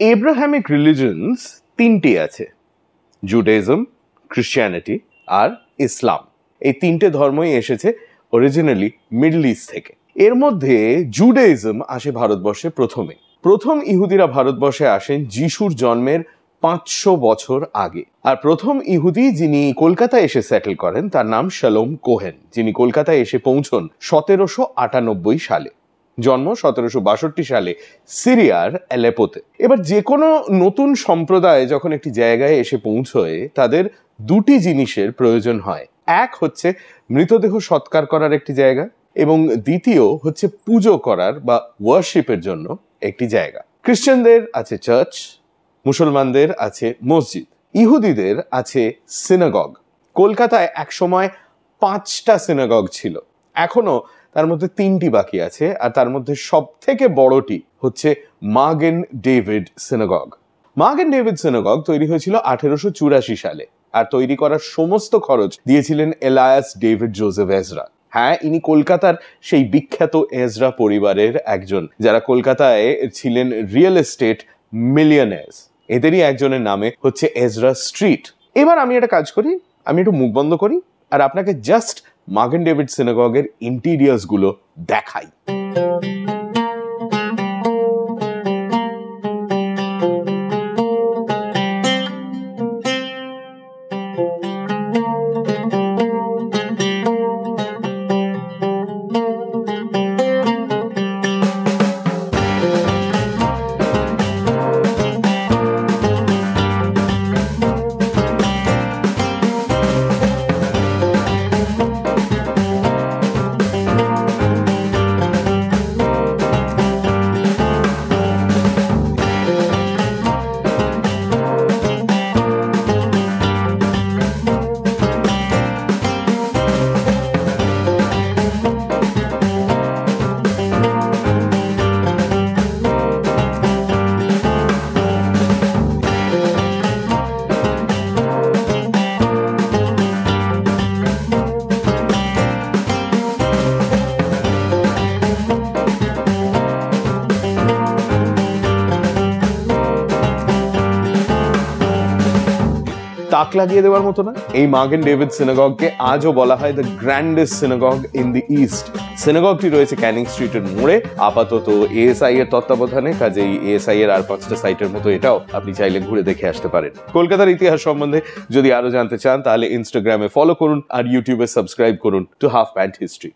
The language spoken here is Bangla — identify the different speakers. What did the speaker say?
Speaker 1: এব্রাহামিক রিলিজনস তিনটি আছে, জুডাইজম, ক্রিশ্চিয়ানিটি আর ইসলাম। এই তিনটে ধর্মই এসেছে অরিজিনালি মিডল ইস্ট থেকে। এর মধ্যে জুডাইজম আসে ভারতবর্ষে প্রথম ইহুদিরা ভারতবর্ষে আসেন যিশুর জন্মের 500 বছর আগে। আর প্রথম ইহুদি যিনি কলকাতায় এসে সেটেল করেন তার নাম শালোম কোহেন, যিনি কলকাতায় এসে পৌঁছন 1798 সালে। জন্ম 1762 সালে সিরিয়ার অ্যালেপোতে। এবার যে কোনো নতুন সম্প্রদায় যখন একটি জায়গায় এসে পৌঁছয় তাদের দুটি জিনিসের প্রয়োজন হয়। এক হচ্ছে মৃতদেহ সৎকার করার একটি জায়গা, এবং দ্বিতীয় হচ্ছে পুজো করার বা ওয়ার্শিপের জন্য একটি জায়গা। খ্রিস্টানদের আছে চার্চ, মুসলমানদের আছে মসজিদ, ইহুদিদের আছে সিনাগগ। কলকাতায় একসময় 5টা সিনাগগ ছিল, এখনো তার মধ্যে 3টি বাকি আছে, আর তার মধ্যে সব থেকে বড়টি হচ্ছে Magen David synagogue. Magen David synagogue তৈরি হয়েছিল 1884 সালে, আর তৈরি করার সমস্ত খরচ দিয়েছিলেন এলায়াস ডেভিড জোসেফ এজরা। হ্যাঁ, ইনি কলকাতার সেই বিখ্যাত এজরা পরিবারের একজন, যারা কলকাতায় ছিলেন রিয়েল এস্টেট মিলিয়নার্স। এদেরই একজনের নামে হচ্ছে এজরা স্ট্রিট। এবার আমি একটা কাজ করি, আমি একটু মুখ বন্ধ করি আর আপনাকে জাস্ট মাগেন ডেভিড সিনাগগের ইন্টেরিয়ার্স গুলো দেখাই। তাক লাগিয়ে দেওয়ার মতো না, এই মাগেন ডেভিড সিনাগগকে আজও বলা হয় the grandest synagogue in the east. সিনাগগটি রয়েছে ক্যানিং স্ট্রিটের মোড়ে, আপাতত এএসআই এর তত্ত্বাবধানে, কাজেই এএসআই এর আর 5টা সাইটের মতো এটাও আপনি চাইলে ঘুরে দেখে আসতে পারেন। কলকাতার ইতিহাস সম্বন্ধে যদি আরো জানতে চান তাহলে ইনস্টাগ্রামে ফলো করুন আর ইউটিউবে সাবস্ক্রাইব করুন টু হাফ প্যান্ট হিস্ট্রি।